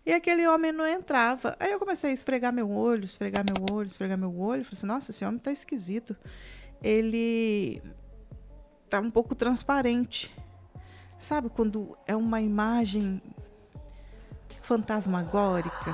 E aquele homem não entrava. Aí eu comecei a esfregar meu olho, esfregar meu olho, esfregar meu olho. Falei assim, nossa, esse homem tá esquisito. Ele tá um pouco transparente. Sabe quando é uma imagem fantasmagórica?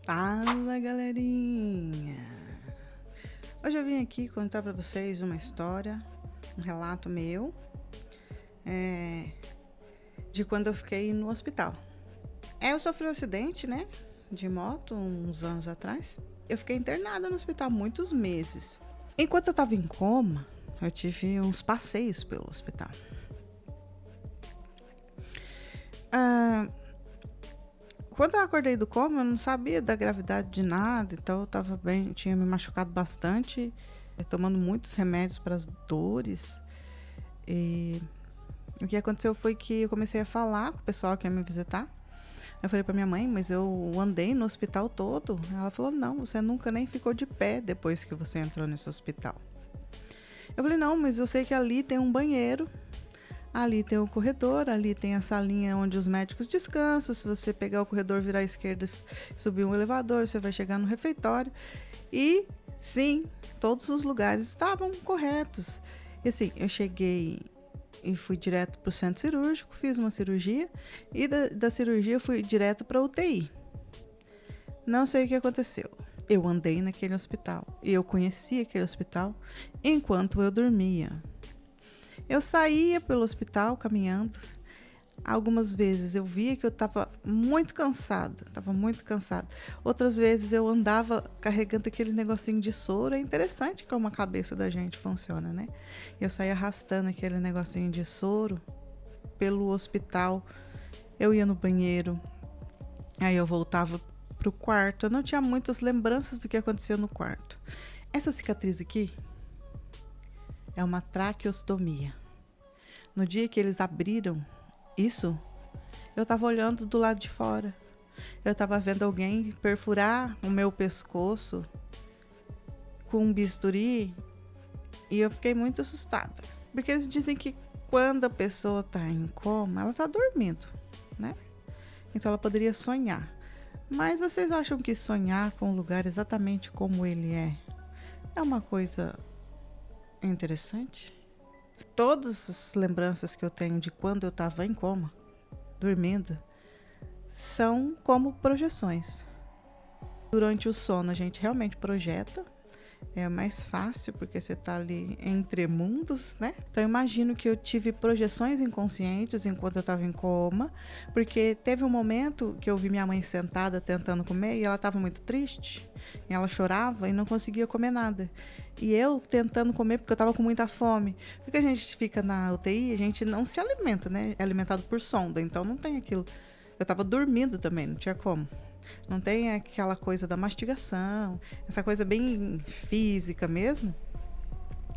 Fala, galerinha! Hoje eu vim aqui contar pra vocês uma história, um relato meu, de quando eu fiquei no hospital. Eu sofri um acidente, né, de moto uns anos atrás. Eu fiquei internada no hospital muitos meses. Enquanto eu tava em coma, eu tive uns passeios pelo hospital. Quando eu acordei do coma, eu não sabia da gravidade de nada, então eu tava bem, tinha me machucado bastante, tomando muitos remédios para as dores. E o que aconteceu foi que eu comecei a falar com o pessoal que ia me visitar. Eu falei pra minha mãe, mas eu andei no hospital todo. Ela falou, não, você nunca nem ficou de pé depois que você entrou nesse hospital. Eu falei, não, mas eu sei que ali tem um banheiro, ali tem o corredor, ali tem a salinha onde os médicos descansam. Se você pegar o corredor, virar à esquerda, subir um elevador, você vai chegar no refeitório. E sim, todos os lugares estavam corretos. E assim, eu cheguei e fui direto para o centro cirúrgico, fiz uma cirurgia e da cirurgia eu fui direto para UTI. Não sei o que aconteceu. Eu andei naquele hospital e eu conheci aquele hospital enquanto eu dormia. Eu saía pelo hospital caminhando. Algumas vezes eu via que eu estava muito cansada. Outras vezes eu andava carregando aquele negocinho de soro. É interessante como a cabeça da gente funciona, né? Eu saía arrastando aquele negocinho de soro pelo hospital. Eu ia no banheiro. Aí eu voltava pro quarto. Eu não tinha muitas lembranças do que aconteceu no quarto. Essa cicatriz aqui é uma traqueostomia. No dia que eles abriram isso, eu estava olhando do lado de fora. Eu estava vendo alguém perfurar o meu pescoço com um bisturi e eu fiquei muito assustada. Porque eles dizem que quando a pessoa está em coma, ela está dormindo, né? Então ela poderia sonhar. Mas vocês acham que sonhar com o lugar exatamente como ele é uma coisa interessante? Todas as lembranças que eu tenho de quando eu estava em coma, dormindo, são como projeções. Durante o sono a gente realmente projeta, é mais fácil porque você está ali entre mundos, né? Então eu imagino que eu tive projeções inconscientes enquanto eu estava em coma, porque teve um momento que eu vi minha mãe sentada tentando comer e ela estava muito triste, e ela chorava e não conseguia comer nada. E eu tentando comer porque eu estava com muita fome. Porque a gente fica na UTI, a gente não se alimenta, né? É alimentado por sonda, então não tem aquilo. Eu estava dormindo também, não tinha como. Não tem aquela coisa da mastigação, essa coisa bem física mesmo.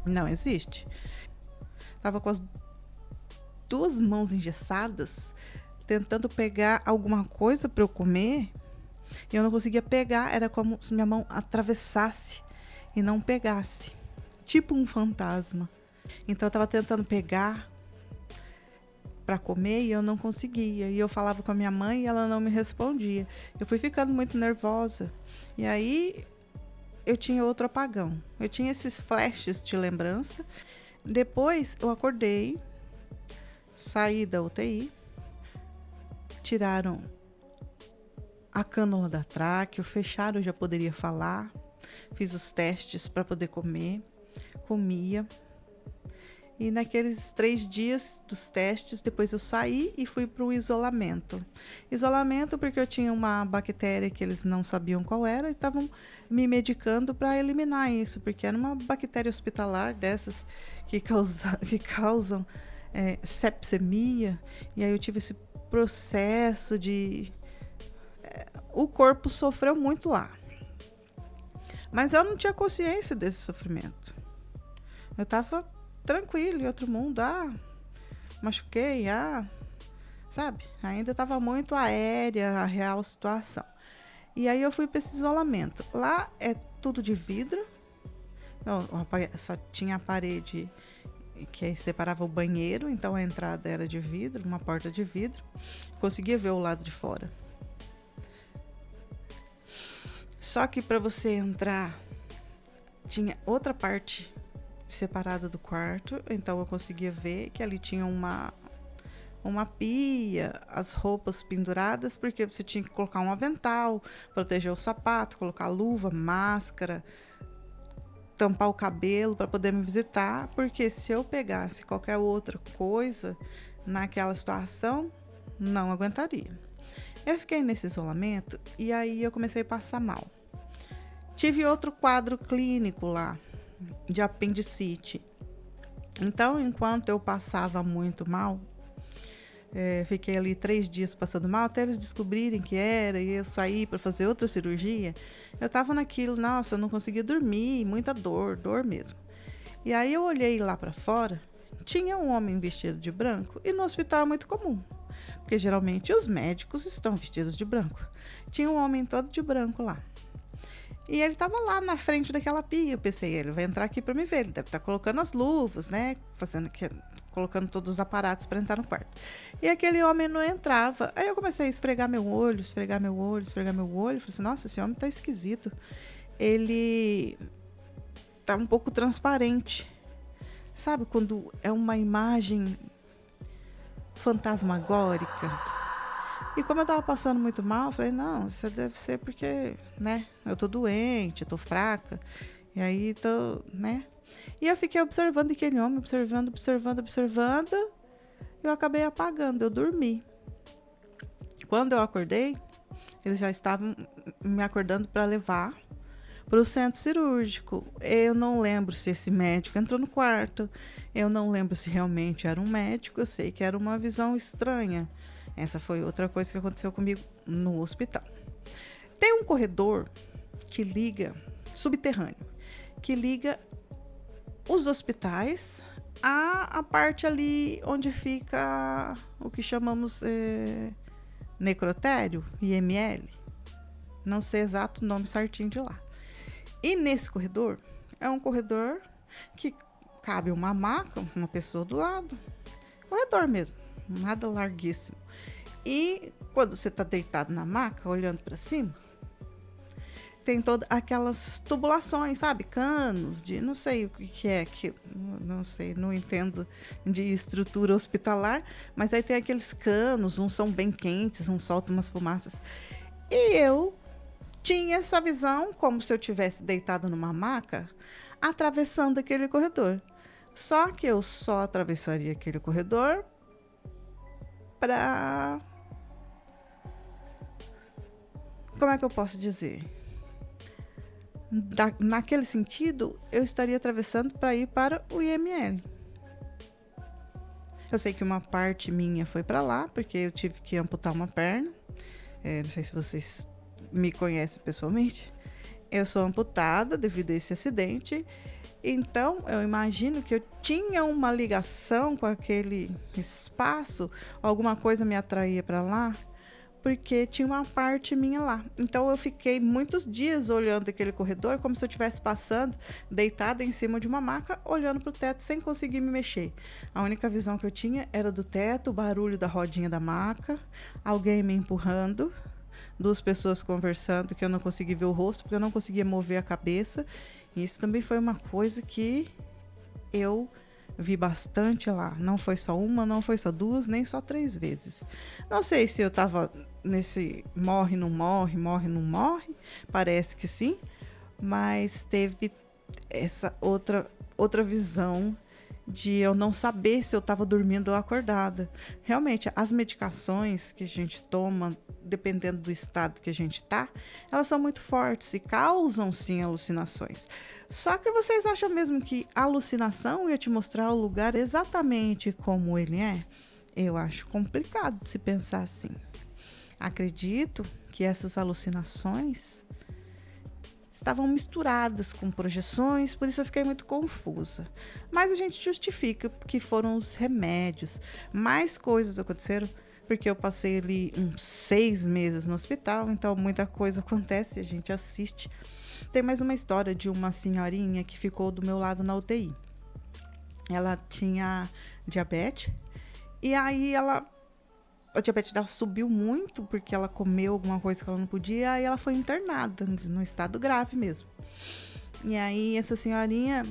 Não existe. Tava com as duas mãos engessadas, tentando pegar alguma coisa para eu comer, e eu não conseguia pegar. Era como se minha mão atravessasse e não pegasse. Tipo um fantasma. Então eu tava tentando pegar para comer e eu não conseguia. E eu falava com a minha mãe e ela não me respondia. Eu fui ficando muito nervosa. E aí eu tinha outro apagão. Eu tinha esses flashes de lembrança. Depois eu acordei, saí da UTI, tiraram a cânula da tráqueo, fecharam, eu já poderia falar. Fiz os testes para poder comer, comia. E naqueles 3 dias dos testes, depois eu saí e fui para o isolamento. Isolamento porque eu tinha uma bactéria que eles não sabiam qual era e estavam me medicando para eliminar isso, porque era uma bactéria hospitalar dessas que causam sepsemia. E aí eu tive esse processo de... o corpo sofreu muito lá. Mas eu não tinha consciência desse sofrimento. Eu estava tranquilo, em outro mundo, machuquei, sabe? Ainda estava muito aérea a real situação. E aí eu fui para esse isolamento. Lá é tudo de vidro. Não, só tinha a parede que separava o banheiro, então a entrada era de vidro, uma porta de vidro. Conseguia ver o lado de fora. Só que para você entrar, tinha outra parte separada do quarto, então eu conseguia ver que ali tinha uma pia, as roupas penduradas, porque você tinha que colocar um avental, proteger o sapato, colocar luva, máscara, tampar o cabelo para poder me visitar, porque se eu pegasse qualquer outra coisa naquela situação, não aguentaria. Eu fiquei nesse isolamento e aí eu comecei a passar mal. Tive outro quadro clínico lá, de apendicite. Então, enquanto eu passava muito mal, fiquei ali 3 dias passando mal, até eles descobrirem que era, e eu saí para fazer outra cirurgia. Eu tava naquilo, nossa, eu não conseguia dormir, muita dor mesmo. E aí eu olhei lá para fora, tinha um homem vestido de branco, e no hospital é muito comum, porque geralmente os médicos estão vestidos de branco. Tinha um homem todo de branco lá. E ele tava lá na frente daquela pia. Eu pensei, ele vai entrar aqui para me ver. Ele deve estar colocando as luvas, né? Colocando todos os aparatos para entrar no quarto. E aquele homem não entrava. Aí eu comecei a esfregar meu olho. Falei assim, nossa, esse homem tá esquisito. Ele tá um pouco transparente. Sabe quando é uma imagem fantasmagórica? E como eu tava passando muito mal, eu falei, não, isso deve ser porque, né, eu tô doente, eu tô fraca. E aí tô, né? E eu fiquei observando aquele homem, observando. Eu acabei apagando, eu dormi. Quando eu acordei, eles já estavam me acordando para levar para o centro cirúrgico. Eu não lembro se esse médico entrou no quarto, eu não lembro se realmente era um médico, eu sei que era uma visão estranha. Essa foi outra coisa que aconteceu comigo no hospital. Tem um corredor que liga, subterrâneo, que liga os hospitais à parte ali onde fica o que chamamos necrotério, IML. Não sei exato o nome certinho de lá. E nesse corredor, é um corredor que cabe uma maca, uma pessoa do lado. Corredor mesmo, nada larguíssimo. E quando você está deitado na maca, olhando para cima, tem todas aquelas tubulações, sabe? Canos de não sei o que é aquilo, não sei, não entendo de estrutura hospitalar, mas aí tem aqueles canos, uns são bem quentes, uns soltam umas fumaças. E eu tinha essa visão como se eu tivesse deitado numa maca, atravessando aquele corredor. Só que eu só atravessaria aquele corredor para... Como é que eu posso dizer? Naquele sentido, eu estaria atravessando para ir para o IML. Eu sei que uma parte minha foi para lá, porque eu tive que amputar uma perna. Não sei se vocês me conhecem pessoalmente. Eu sou amputada devido a esse acidente. Então, eu imagino que eu tinha uma ligação com aquele espaço, alguma coisa me atraía para lá, porque tinha uma parte minha lá. Então eu fiquei muitos dias olhando aquele corredor como se eu estivesse passando, deitada em cima de uma maca, olhando para o teto sem conseguir me mexer. A única visão que eu tinha era do teto, o barulho da rodinha da maca, alguém me empurrando, 2 pessoas conversando que eu não conseguia ver o rosto, porque eu não conseguia mover a cabeça. E isso também foi uma coisa que eu vi bastante lá. Não foi só uma, não foi só 2, nem só 3 vezes. Não sei se eu tava nesse morre, não morre. Parece que sim. Mas teve essa outra visão de eu não saber se eu estava dormindo ou acordada. Realmente, as medicações que a gente toma, dependendo do estado que a gente tá, elas são muito fortes e causam, sim, alucinações. Só que vocês acham mesmo que a alucinação ia te mostrar o lugar exatamente como ele é? Eu acho complicado de se pensar assim. Acredito que essas alucinações estavam misturadas com projeções, por isso eu fiquei muito confusa. Mas a gente justifica que foram os remédios. Mais coisas aconteceram, porque eu passei ali uns 6 meses no hospital, então muita coisa acontece, a gente assiste. Tem mais uma história de uma senhorinha que ficou do meu lado na UTI. Ela tinha diabetes, e aí ela a diabetes dela subiu muito porque ela comeu alguma coisa que ela não podia, aí ela foi internada no estado grave mesmo. E aí essa senhorinha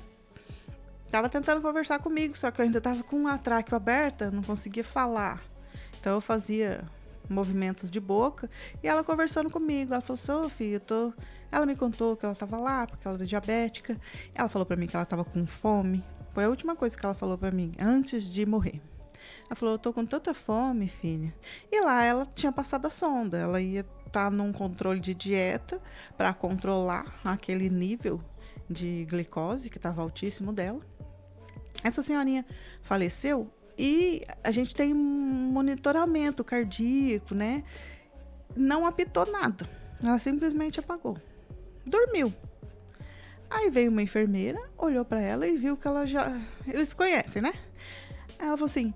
tava tentando conversar comigo, só que eu ainda tava com a tráqueo aberta, não conseguia falar. Então eu fazia movimentos de boca e ela conversando comigo. Ela falou: Sophie, ela me contou que ela tava lá porque ela era diabética. Ela falou pra mim que ela tava com fome. Foi a última coisa que ela falou pra mim antes de morrer. Ela falou: eu tô com tanta fome, filha. E lá ela tinha passado a sonda. Ela ia estar num controle de dieta para controlar aquele nível de glicose que estava altíssimo dela. Essa senhorinha faleceu e a gente tem um monitoramento cardíaco, né? Não apitou nada. Ela simplesmente apagou. Dormiu. Aí veio uma enfermeira, olhou para ela e viu que ela já... Eles se conhecem, né? Ela falou assim: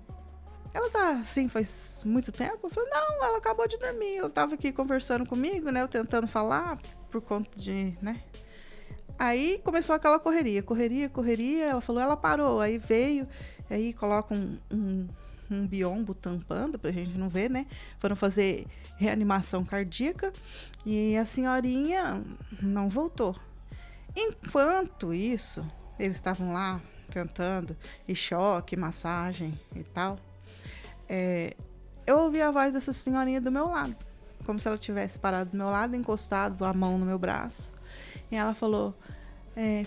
ela tá assim faz muito tempo? Eu falei: não, ela acabou de dormir. Ela tava aqui conversando comigo, né? Eu tentando falar por conta de, né? Aí começou aquela correria. Ela falou: ela parou. Aí veio, aí coloca um biombo tampando pra gente não ver, né? Foram fazer reanimação cardíaca e a senhorinha não voltou. Enquanto isso, eles estavam lá tentando, e choque, massagem e tal. Eu ouvi a voz dessa senhorinha do meu lado, como se ela tivesse parado do meu lado, encostado a mão no meu braço. E ela falou: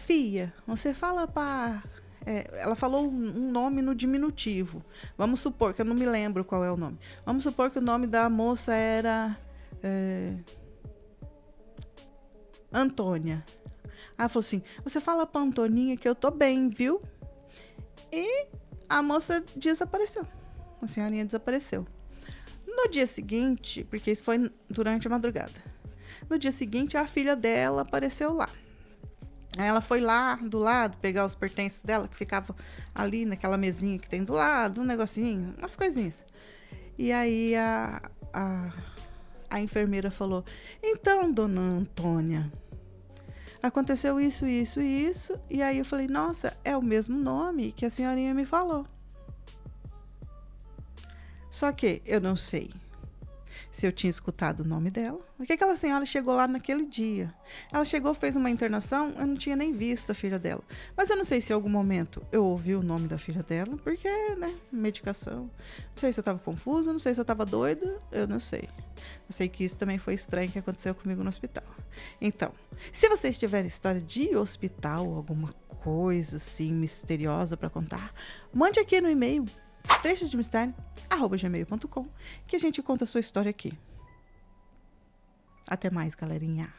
filha, você fala para... ela falou um nome no diminutivo. Vamos supor, que eu não me lembro qual é o nome. Vamos supor que o nome da moça era Antônia. Ela falou assim: você fala pra Antoninha que eu tô bem, viu? E a moça desapareceu. A senhorinha desapareceu. No dia seguinte, porque isso foi durante a madrugada, no dia seguinte a filha dela apareceu lá. Aí ela foi lá do lado pegar os pertences dela, que ficava ali naquela mesinha que tem do lado, um negocinho, umas coisinhas. E aí a enfermeira falou: então, dona Antônia, aconteceu isso, isso e isso. E aí eu falei: nossa, é o mesmo nome que a senhorinha me falou. Só que eu não sei se eu tinha escutado o nome dela. Porque aquela senhora chegou lá naquele dia. Ela chegou, fez uma internação, eu não tinha nem visto a filha dela. Mas eu não sei se em algum momento eu ouvi o nome da filha dela, porque, né, medicação. Não sei se eu tava confusa, não sei se eu tava doida, eu não sei. Eu sei que isso também foi estranho que aconteceu comigo no hospital. Então, se vocês tiverem história de hospital, alguma coisa assim misteriosa para contar, mande aqui no e-mail trechosdemistério@gmail.com que a gente conta a sua história aqui. Até mais, galerinha.